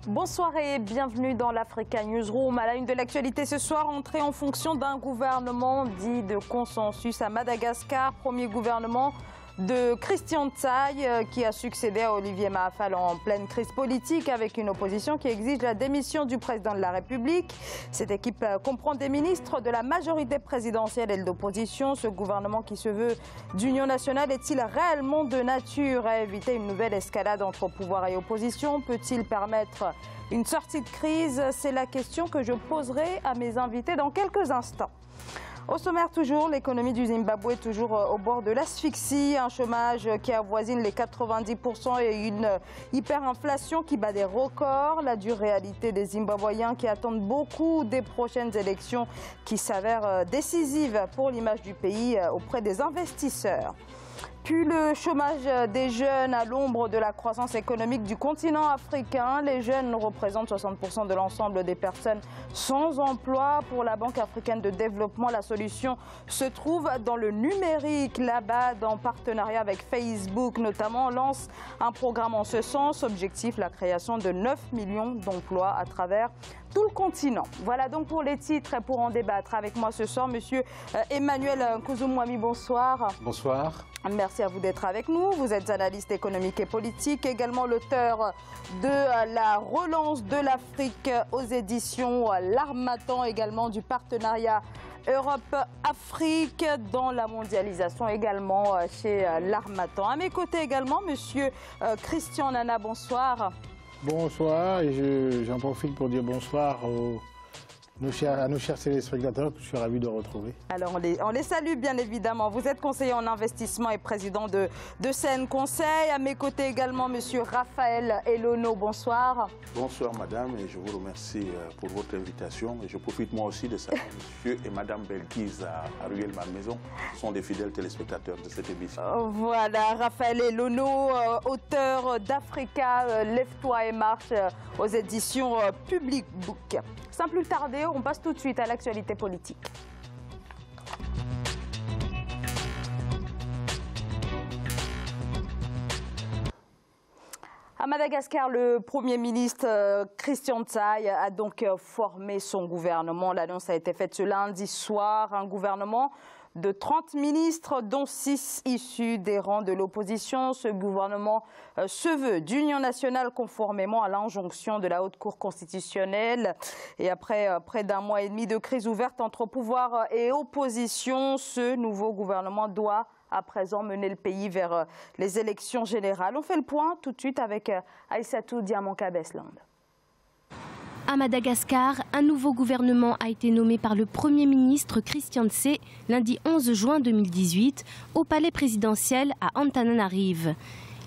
Bonsoir et bienvenue dans l'Africa Newsroom. À la une de l'actualité ce soir, entrée en fonction d'un gouvernement dit de consensus à Madagascar. Premier gouvernement de Christian Tsaï qui a succédé à Olivier Mahafal en pleine crise politique avec une opposition qui exige la démission du président de la République. Cette équipe comprend des ministres de la majorité présidentielle et de l'opposition. Ce gouvernement qui se veut d'union nationale est-il réellement de nature à éviter une nouvelle escalade entre pouvoir et opposition? Peut-il permettre une sortie de crise? C'est la question que je poserai à mes invités dans quelques instants. Au sommaire toujours, l'économie du Zimbabwe toujours au bord de l'asphyxie, un chômage qui avoisine les 90% et une hyperinflation qui bat des records. La dure réalité des Zimbabwéens qui attendent beaucoup des prochaines élections qui s'avèrent décisives pour l'image du pays auprès des investisseurs. Puis le chômage des jeunes à l'ombre de la croissance économique du continent africain. Les jeunes représentent 60% de l'ensemble des personnes sans emploi. Pour la Banque africaine de développement, la solution se trouve dans le numérique. La BAD, en partenariat avec Facebook notamment, lance un programme en ce sens. Objectif, la création de 9 millions d'emplois à travers tout le continent. Voilà donc pour les titres et pour en débattre avec moi ce soir, monsieur Emmanuel Kouzoumoumi, bonsoir. Bonsoir. Merci à vous d'être avec nous. Vous êtes analyste économique et politique, également l'auteur de La relance de l'Afrique aux éditions L'Harmattan, également du partenariat Europe-Afrique dans la mondialisation, également chez L'Harmattan. À mes côtés également, monsieur Christian Nana, bonsoir. Bonsoir, et j'en profite pour dire bonsoir à nos chers téléspectateurs que je suis ravi de retrouver. Alors on les salue bien évidemment. Vous êtes conseiller en investissement et président de CN Conseil. À mes côtés également monsieur Raphaël Elono, bonsoir. Bonsoir madame et je vous remercie pour votre invitation. Et je profite moi aussi de saluer monsieur et madame Belkis à Ruel Malmaison. Ce sont des fidèles téléspectateurs de cette émission. Voilà, Raphaël Elono, auteur d'Africa, Lève-toi et marche aux éditions Public Book. Sans plus tarder, on passe tout de suite à l'actualité politique. À Madagascar, le Premier ministre Christian Tsaï a donc formé son gouvernement. L'annonce a été faite ce lundi soir. Un gouvernement de 30 ministres, dont 6 issus des rangs de l'opposition. Ce gouvernement se veut d'union nationale conformément à l'injonction de la Haute Cour constitutionnelle. Et après près d'un mois et demi de crise ouverte entre pouvoir et opposition, ce nouveau gouvernement doit à présent mener le pays vers les élections générales. On fait le point tout de suite avec Aïssatou Diamanka-Besland. À Madagascar, un nouveau gouvernement a été nommé par le Premier ministre Christian Tsaï lundi 11 juin 2018 au palais présidentiel à Antananarive.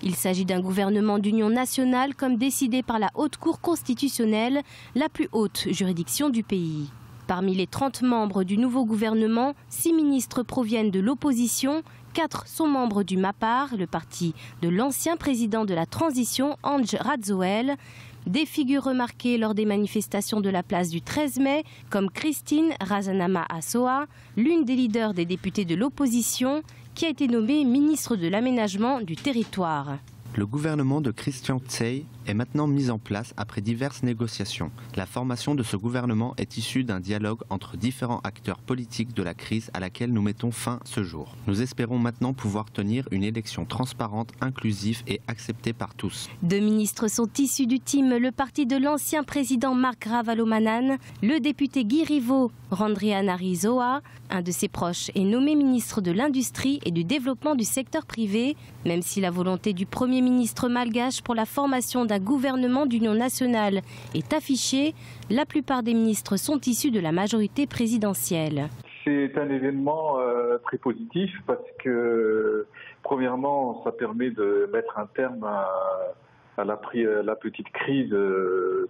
Il s'agit d'un gouvernement d'union nationale comme décidé par la Haute Cour constitutionnelle, la plus haute juridiction du pays. Parmi les 30 membres du nouveau gouvernement, 6 ministres proviennent de l'opposition, 4 sont membres du MAPAR, le parti de l'ancien président de la transition, Ange Radzoel. Des figures remarquées lors des manifestations de la place du 13 mai, comme Christine Razanama Assoa, l'une des leaders des députés de l'opposition, qui a été nommée ministre de l'aménagement du territoire. Le gouvernement de Christian Tsaï est maintenant mis en place après diverses négociations. La formation de ce gouvernement est issue d'un dialogue entre différents acteurs politiques de la crise à laquelle nous mettons fin ce jour. Nous espérons maintenant pouvoir tenir une élection transparente, inclusive et acceptée par tous. 2 ministres sont issus du team, le parti de l'ancien président Marc Ravalomanan, le député Guy Riveau Randrianarizoa. Un de ses proches est nommé ministre de l'Industrie et du Développement du secteur privé, même si la volonté du Premier ministre malgache pour la formation d'un gouvernement d'union nationale est affichée, la plupart des ministres sont issus de la majorité présidentielle. C'est un événement très positif parce que, premièrement, ça permet de mettre un terme à la petite crise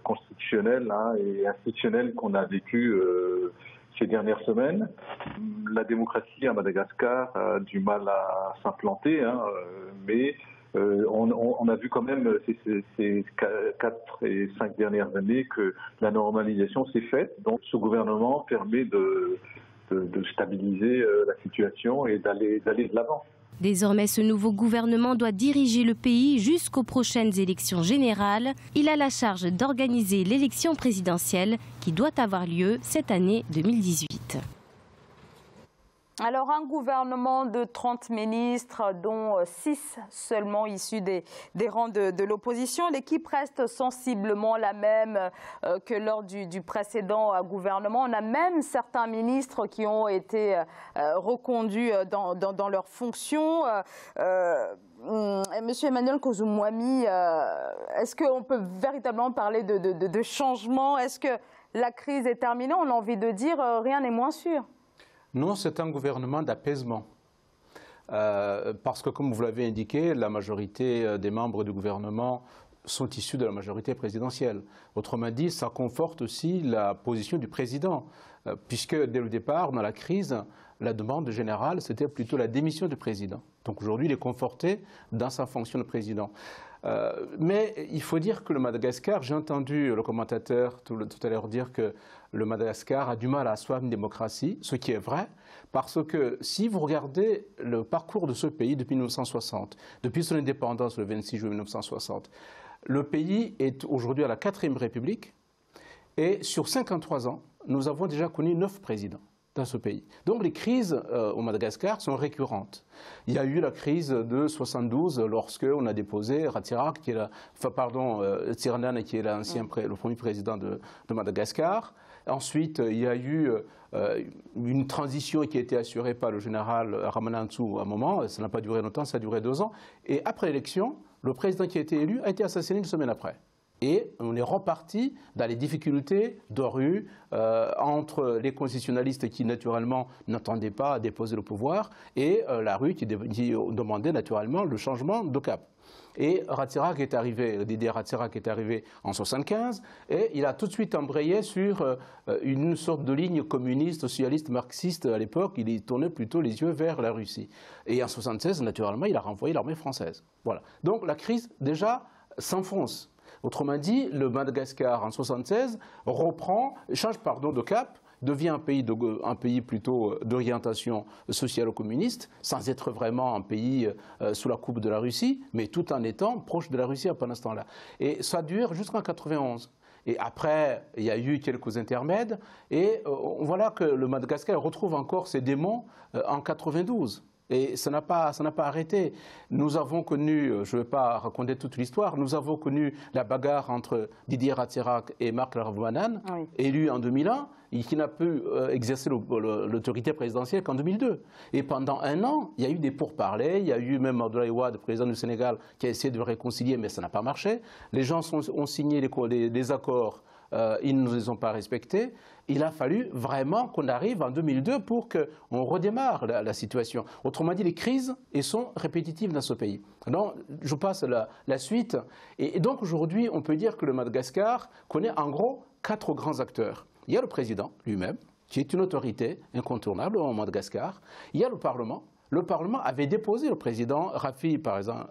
constitutionnelle et institutionnelle qu'on a vécue ces dernières semaines. La démocratie à Madagascar a du mal à s'implanter, mais on a vu quand même ces 4 et 5 dernières années que la normalisation s'est faite. Donc ce gouvernement permet de stabiliser la situation et d'aller de l'avant. Désormais, ce nouveau gouvernement doit diriger le pays jusqu'aux prochaines élections générales. Il a la charge d'organiser l'élection présidentielle qui doit avoir lieu cette année 2018. Alors, un gouvernement de 30 ministres, dont 6 seulement issus des rangs de l'opposition. L'équipe reste sensiblement la même que lors du précédent gouvernement. On a même certains ministres qui ont été reconduits dans leurs fonctions. Monsieur Emmanuel Kozumwami, est-ce qu'on peut véritablement parler de changement? Est-ce que la crise est terminée? On a envie de dire rien n'est moins sûr. Non, c'est un gouvernement d'apaisement. Parce que, comme vous l'avez indiqué, la majorité des membres du gouvernement sont issus de la majorité présidentielle. Autrement dit, ça conforte aussi la position du président, puisque dès le départ, dans la crise, la demande générale, c'était plutôt la démission du président. Donc aujourd'hui, il est conforté dans sa fonction de président. Mais il faut dire que le Madagascar, j'ai entendu le commentateur tout à l'heure dire que le Madagascar a du mal à asseoir une démocratie, ce qui est vrai, parce que si vous regardez le parcours de ce pays depuis 1960, depuis son indépendance le 26 juillet 1960, le pays est aujourd'hui à la 4e République et sur 53 ans, nous avons déjà connu 9 présidents dans ce pays. Donc les crises au Madagascar sont récurrentes. Il y a eu la crise de 72 lorsque on a déposé Ratsirak, qui est Tsiranana, qui est le premier président de Madagascar. Ensuite, il y a eu une transition qui a été assurée par le général Ramanantsoa à un moment. Ça n'a pas duré longtemps, ça a duré 2 ans. Et après l'élection, le président qui a été élu a été assassiné une semaine après. Et on est reparti dans les difficultés de rue entre les constitutionnalistes qui, naturellement, n'attendaient pas à déposer le pouvoir et la rue qui demandait, naturellement, le changement de cap. Et Ratsirak est arrivé, Didier Ratsirak est arrivé en 1975 et il a tout de suite embrayé sur une sorte de ligne communiste, socialiste, marxiste à l'époque. Il tournait plutôt les yeux vers la Russie. Et en 1976, naturellement, il a renvoyé l'armée française. Voilà. Donc la crise, déjà, s'enfonce. Autrement dit, le Madagascar, en 1976, change de cap, devient un pays plutôt d'orientation socialo-communiste, sans être vraiment un pays sous la coupe de la Russie, mais tout en étant proche de la Russie pendant ce temps-là. Et ça dure jusqu'en 1991. Et après, il y a eu quelques intermèdes, et voilà que le Madagascar retrouve encore ses démons en 1992. Et ça n'a pas arrêté. Nous avons connu, je ne vais pas raconter toute l'histoire, nous avons connu la bagarre entre Didier Ratsirak et Marc Ravalomanana, oui, élu en 2001, et qui n'a pu exercer l'autorité présidentielle qu'en 2002. Et pendant 1 an, il y a eu des pourparlers, il y a eu même Abdoulaye Wade, président du Sénégal, qui a essayé de réconcilier, mais ça n'a pas marché. Les gens ont signé les accords, ils ne les ont pas respectés. Il a fallu vraiment qu'on arrive en 2002 pour qu'on redémarre la situation. Autrement dit, les crises sont répétitives dans ce pays. Donc, je passe à la suite. Et donc, aujourd'hui, on peut dire que le Madagascar connaît en gros 4 grands acteurs. Il y a le président lui-même, qui est une autorité incontournable au Madagascar. Il y a le Parlement. Le Parlement avait déposé le président Rafi, par exemple,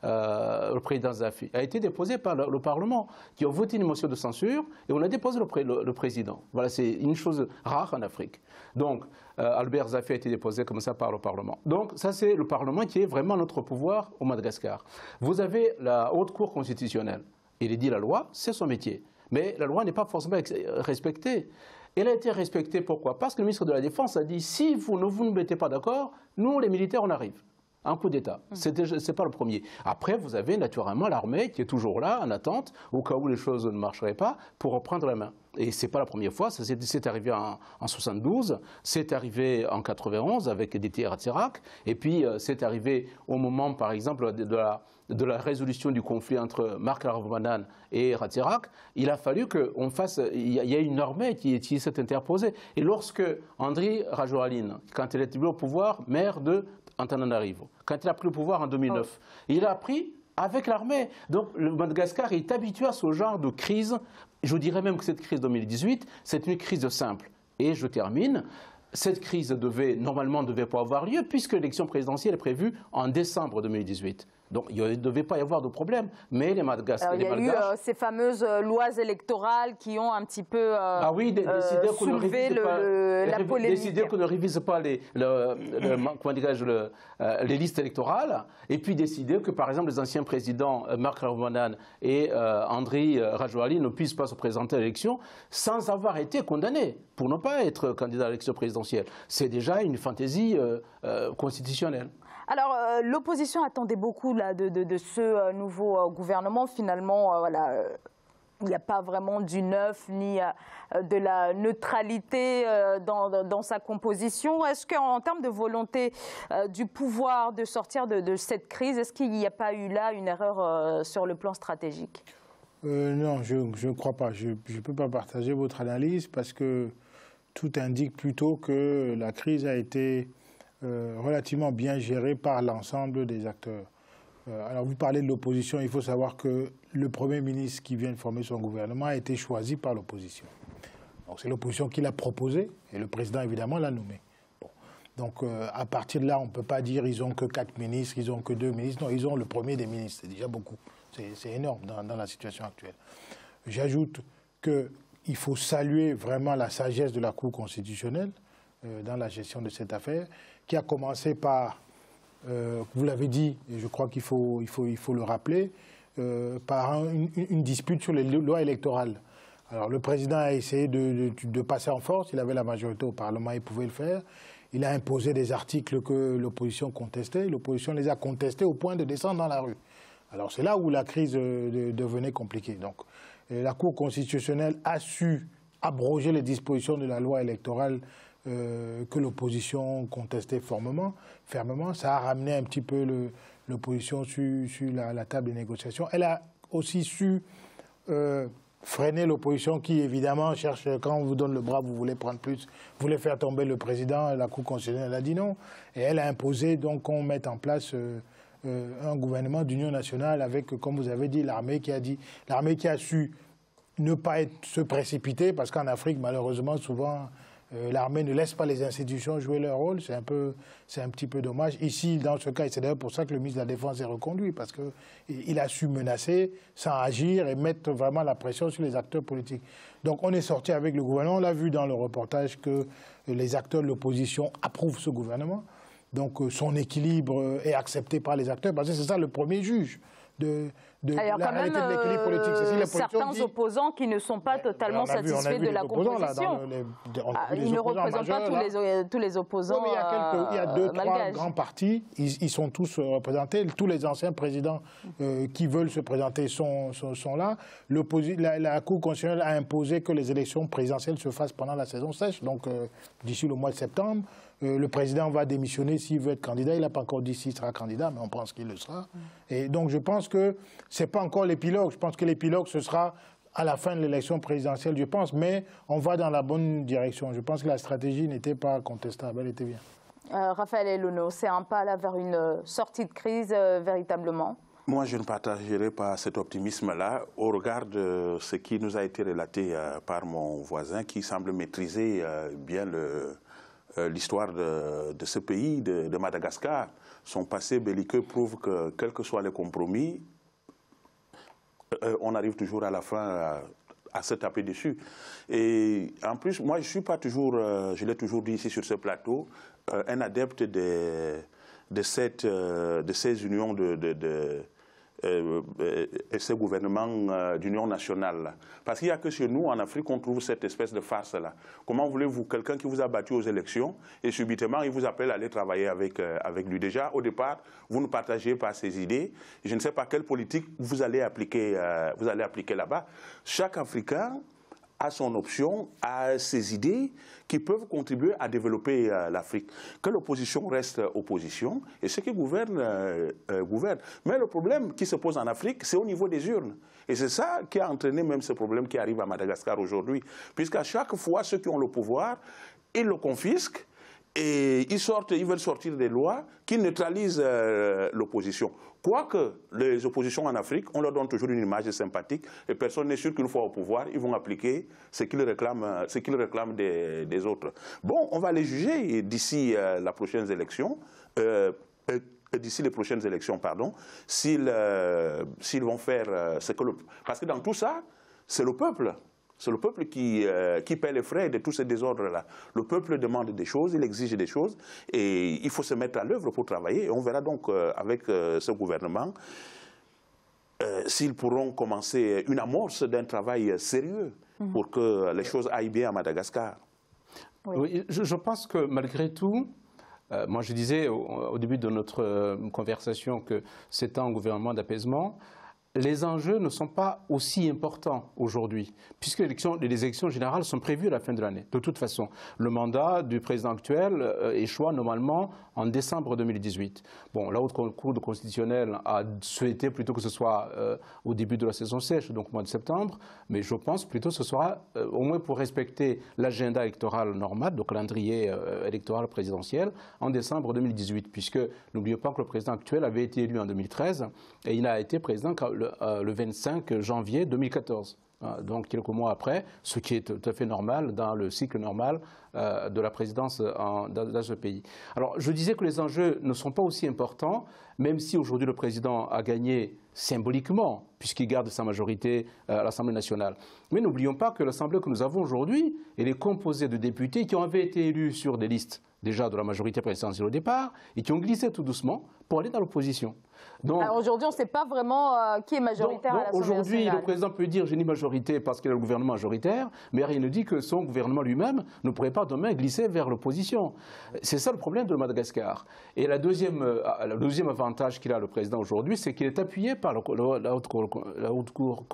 le président Zafi, a été déposé par le Parlement, qui a voté une motion de censure, et on a déposé le président. Voilà, c'est une chose rare en Afrique. Donc, Albert Zafi a été déposé comme ça par le Parlement. Donc, ça, c'est le Parlement qui est vraiment notre pouvoir au Madagascar. Vous avez la Haute Cour constitutionnelle. Il est dit la loi, c'est son métier. Mais la loi n'est pas forcément respectée. Elle a été respectée, pourquoi? Parce que le ministre de la Défense a dit, si vous ne vous mettez pas d'accord, nous, les militaires, on arrive. Un coup d'État. C'est pas le premier. Après, vous avez naturellement l'armée qui est toujours là, en attente, au cas où les choses ne marcheraient pas, pour reprendre la main. Et c'est pas la première fois, c'est arrivé en 72, c'est arrivé en 91 avec Didier Ratsirak, et puis c'est arrivé au moment, par exemple, de la résolution du conflit entre Marc Ravalomanana et Ratsirak. Il a fallu qu'on fasse, il y a une armée qui s'est interposée. Et lorsque Andry Rajoelina, quand il était au pouvoir, maire de Antananarivo, quand il a pris le pouvoir en 2009, il a pris avec l'armée. Donc le Madagascar est habitué à ce genre de crise. Je dirais même que cette crise 2018, c'est une crise simple. Et je termine. Cette crise normalement ne devait pas avoir lieu puisque l'élection présidentielle est prévue en décembre 2018. Donc il ne devait pas y avoir de problème. Mais les Malgaches... Il y a eu ces fameuses lois électorales qui ont un petit peu soulevé la polémique. Décider qu'on ne révise pas les listes électorales, et puis décider que, par exemple, les anciens présidents Marc Ramadan et Andry Rajoelina ne puissent pas se présenter à l'élection sans avoir été condamnés pour ne pas être candidat à l'élection présidentielle. C'est déjà une fantaisie constitutionnelle. Alors, l'opposition attendait beaucoup là, de ce nouveau gouvernement. Finalement, voilà, il n'y a pas vraiment du neuf ni de la neutralité dans sa composition. Est-ce qu'en termes de volonté du pouvoir de sortir de cette crise, est-ce qu'il n'y a pas eu là une erreur sur le plan stratégique? Non, je ne crois pas. Je ne peux pas partager votre analyse parce que tout indique plutôt que la crise a été relativement bien gérée par l'ensemble des acteurs. Alors vous parlez de l'opposition, il faut savoir que le Premier ministre qui vient de former son gouvernement a été choisi par l'opposition. Donc c'est l'opposition qui l'a proposé et le président évidemment l'a nommé. Bon. Donc à partir de là, on ne peut pas dire ils n'ont que 4 ministres, ils n'ont que 2 ministres. Non, ils ont le premier des ministres, c'est déjà beaucoup. C'est énorme dans la situation actuelle. J'ajoute qu'il faut saluer vraiment la sagesse de la Cour constitutionnelle dans la gestion de cette affaire, qui a commencé par, vous l'avez dit, et je crois qu'il faut le rappeler, par une dispute sur les lois électorales. Alors le président a essayé de passer en force, il avait la majorité au Parlement, il pouvait le faire. Il a imposé des articles que l'opposition contestait, l'opposition les a contestés au point de descendre dans la rue. Alors c'est là où la crise devenait compliquée. Donc la Cour constitutionnelle a su abroger les dispositions de la loi électorale que l'opposition contestait fermement. Ça a ramené un petit peu l'opposition sur la table des négociations. Elle a aussi su freiner l'opposition qui, évidemment, cherche, quand on vous donne le bras, vous voulez prendre plus, vous voulez faire tomber le président, la Cour constitutionnelle a dit non. Et elle a imposé donc qu'on mette en place un gouvernement d'union nationale avec, comme vous avez dit, l'armée qui a su ne pas se précipiter, parce qu'en Afrique, malheureusement, souvent, l'armée ne laisse pas les institutions jouer leur rôle. C'est un petit peu dommage. Ici, dans ce cas, et c'est d'ailleurs pour ça que le ministre de la Défense est reconduit, parce qu'il a su menacer sans agir et mettre vraiment la pression sur les acteurs politiques. Donc on est sorti avec le gouvernement. On l'a vu dans le reportage que les acteurs de l'opposition approuvent ce gouvernement. Donc son équilibre est accepté par les acteurs, parce que c'est ça le premier juge de alors, la réalité de l'équilibre politique. Certains opposants qui ne sont pas totalement satisfaits de la composition. Ils ne représentent pas tous les opposants. Oui, il y a deux, trois grands partis. Ils sont tous représentés. Tous les anciens présidents qui veulent se présenter sont là. La Cour constitutionnelle a imposé que les élections présidentielles se fassent pendant la saison sèche, donc d'ici le mois de septembre. Le président va démissionner s'il veut être candidat. Il n'a pas encore dit s'il sera candidat, mais on pense qu'il le sera. Et donc je pense que ce n'est pas encore l'épilogue. Je pense que l'épilogue, ce sera à la fin de l'élection présidentielle, je pense. Mais on va dans la bonne direction. Je pense que la stratégie n'était pas contestable. Elle était bien. Raphaël Elono, c'est un pas là vers une sortie de crise véritablement? Moi, je ne partagerai pas cet optimisme-là au regard de ce qui nous a été relaté par mon voisin qui semble maîtriser bien l'histoire de ce pays, de Madagascar. Son passé belliqueux prouve que, quels que soient les compromis, on arrive toujours à la fin à se taper dessus. Et en plus, moi, je ne suis pas toujours, je l'ai toujours dit ici sur ce plateau, un adepte de ces unions et ces gouvernements d'union nationale. Parce qu'il n'y a que chez nous, en Afrique, qu'on trouve cette espèce de farce-là. Comment voulez-vous, quelqu'un qui vous a battu aux élections, et subitement, il vous appelle à aller travailler avec lui. Déjà, au départ, vous ne partagez pas ses idées. Je ne sais pas quelle politique vous allez appliquer là-bas. Chaque Africain a son option, a ses idées qui peuvent contribuer à développer l'Afrique. Que l'opposition reste opposition, et ceux qui gouvernent, gouvernent. Mais le problème qui se pose en Afrique, c'est au niveau des urnes. Et c'est ça qui a entraîné même ce problème qui arrive à Madagascar aujourd'hui. Puisqu'à chaque fois, ceux qui ont le pouvoir, ils le confisquent, et ils veulent sortir des lois qui neutralisent l'opposition. Quoique les oppositions en Afrique, on leur donne toujours une image sympathique et personne n'est sûr qu'une fois au pouvoir, ils vont appliquer ce qu'ils réclament des autres. Bon, on va les juger d'ici la prochaine élection. d'ici les prochaines élections, pardon, s'ils vont faire ce que parce que dans tout ça, c'est le peuple. C'est le peuple qui paie les frais de tous ces désordres-là. Le peuple demande des choses, il exige des choses, et il faut se mettre à l'œuvre pour travailler. Et on verra donc avec ce gouvernement s'ils pourront commencer une amorce d'un travail sérieux pour que les choses aillent bien à Madagascar. Oui, je pense que malgré tout, moi je disais au début de notre conversation que c'est un gouvernement d'apaisement. Les enjeux ne sont pas aussi importants aujourd'hui, puisque les élections générales sont prévues à la fin de l'année. De toute façon, le mandat du président actuel échoit normalement en décembre 2018. Bon, la Haute Cour constitutionnelle a souhaité plutôt que ce soit au début de la saison sèche, donc au mois de septembre, mais je pense plutôt que ce sera, au moins pour respecter l'agenda électoral normal, le calendrier électoral présidentiel, en décembre 2018, puisque n'oubliez pas que le président actuel avait été élu en 2013 et il a été président le 25 janvier 2014. Donc quelques mois après, ce qui est tout à fait normal dans le cycle normal de la présidence dans ce pays. Alors je disais que les enjeux ne sont pas aussi importants, même si aujourd'hui le président a gagné symboliquement, puisqu'il garde sa majorité à l'Assemblée nationale. Mais n'oublions pas que l'Assemblée que nous avons aujourd'hui, elle est composée de députés qui avaient été élus sur des listes déjà de la majorité présidentielle au départ, et qui ont glissé tout doucement pour aller dans l'opposition. Alors aujourd'hui, on ne sait pas vraiment qui est majoritaire à l'Assemblée nationale. Aujourd'hui, le président peut dire « j'ai une majorité parce qu'il a le gouvernement majoritaire », mais rien ne dit que son gouvernement lui-même ne pourrait pas demain glisser vers l'opposition. C'est ça le problème de Madagascar. Et le deuxième avantage qu'il a, le président, aujourd'hui, c'est qu'il est appuyé par la Haute Cour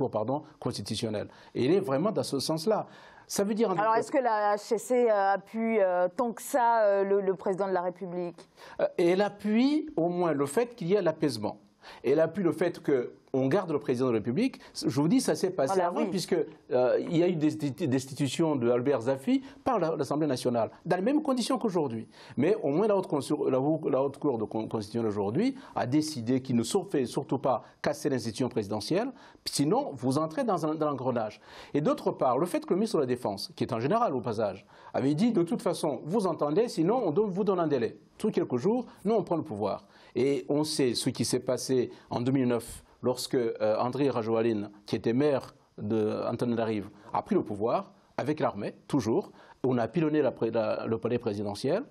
constitutionnelle. Et il est vraiment dans ce sens-là. Ça veut dire... Alors, est-ce que la HCC appuie tant que ça le président de la République? Elle appuie au moins le fait qu'il y ait l'apaisement. Elle appuie le fait qu'on garde le président de la République. Je vous dis, ça s'est passé avant, puisqu'il y a eu des destitutions de Albert Zafi par l'Assemblée nationale, dans les mêmes conditions qu'aujourd'hui. Mais au moins, la Haute Cour constitutionnelle aujourd'hui a décidé qu'il ne faut surtout pas casser l'institution présidentielle, sinon vous entrez dans l'engrenage. Et d'autre part, le fait que le ministre de la Défense, qui est en général au passage, avait dit de toute façon, vous entendez, sinon on vous donne un délai. Tous quelques jours, nous on prend le pouvoir. Et on sait ce qui s'est passé en 2009 lorsque Andry Rajoelina, qui était maire d'Antananarive, a pris le pouvoir avec l'armée, toujours. On a pilonné le palais présidentiel.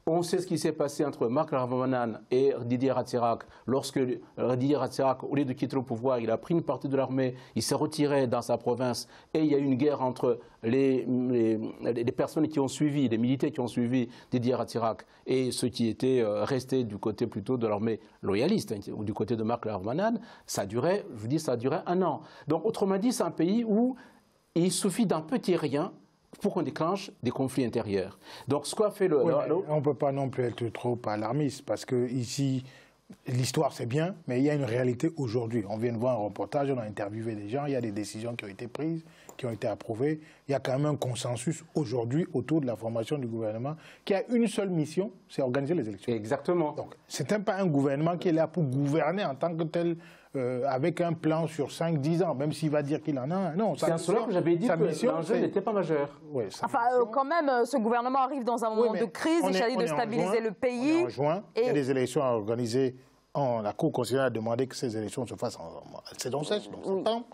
On sait ce qui s'est passé entre Marc Ravalomanana et Didier Ratsiraka. Lorsque Didier Ratsiraka, au lieu de quitter le pouvoir, il a pris une partie de l'armée, il s'est retiré dans sa province et il y a eu une guerre entre les personnes qui ont suivi, les militaires qui ont suivi Didier Ratsiraka et ceux qui étaient restés du côté plutôt de l'armée loyaliste, ou du côté de Marc Ravalomanana. Ça a duré, je vous dis, ça a duré 1 an. Donc autrement dit, c'est un pays où il suffit d'un petit rien pour qu'on déclenche des conflits intérieurs. Donc, ce qu'a fait on ne peut pas non plus être trop alarmiste, parce que ici, l'histoire c'est bien, mais il y a une réalité aujourd'hui. On vient de voir un reportage, on a interviewé des gens, il y a des décisions qui ont été prises, qui ont été approuvées. Il y a quand même un consensus aujourd'hui autour de la formation du gouvernement qui a une seule mission, c'est organiser les élections. Exactement. Donc, c'est pas un gouvernement qui est là pour gouverner en tant que tel, avec un plan sur 5-10 ans, même s'il va dire qu'il en a un. Non, c'est à cela que j'avais dit que l'enjeu n'était pas majeur. Oui, enfin, quand même, ce gouvernement arrive dans un moment de crise, il s'agit de stabiliser le pays. On est en juin, il y a des élections à organiser. La Cour constitutionnelle a demandé que ces élections se fassent en saison sèche, donc septembre.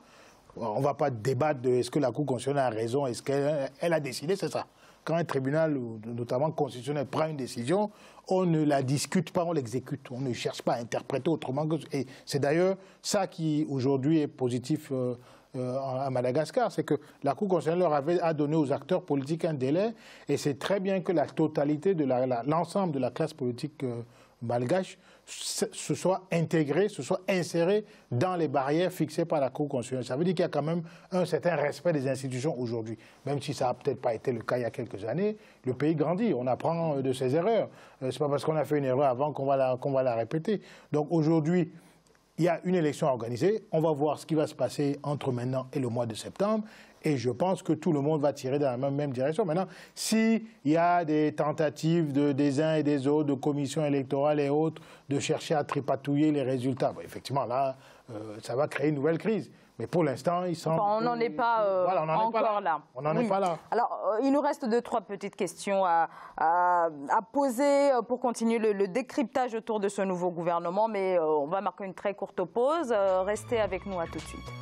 On ne va pas débattre de est-ce que la Cour constitutionnelle a raison, est-ce qu'elle a décidé, c'est ça. Quand un tribunal, notamment constitutionnel, prend une décision, on ne la discute pas, on l'exécute. On ne cherche pas à interpréter autrement que... Et c'est d'ailleurs ça qui, aujourd'hui, est positif à Madagascar, c'est que la Cour constitutionnelle a donné aux acteurs politiques un délai, et c'est très bien que la totalité de l'ensemble de la classe politique malgache se soit intégré, se soit inséré dans les barrières fixées par la Cour constitutionnelle. Ça veut dire qu'il y a quand même un certain respect des institutions aujourd'hui. Même si ça n'a peut-être pas été le cas il y a quelques années, le pays grandit, on apprend de ses erreurs. C'est pas parce qu'on a fait une erreur avant qu'on va la répéter. Donc aujourd'hui, il y a une élection organisée, on va voir ce qui va se passer entre maintenant et le mois de septembre. Et je pense que tout le monde va tirer dans la même direction. Maintenant, s'il y a des tentatives des uns et des autres, de commissions électorales et autres, de chercher à tripatouiller les résultats, effectivement, là, ça va créer une nouvelle crise. Mais pour l'instant, il semble... Enfin, on n'en est pas voilà, encore là. On n'en est pas là. Alors, il nous reste 2-3 petites questions à poser pour continuer le décryptage autour de ce nouveau gouvernement, mais on va marquer une très courte pause. Restez avec nous, à tout de suite.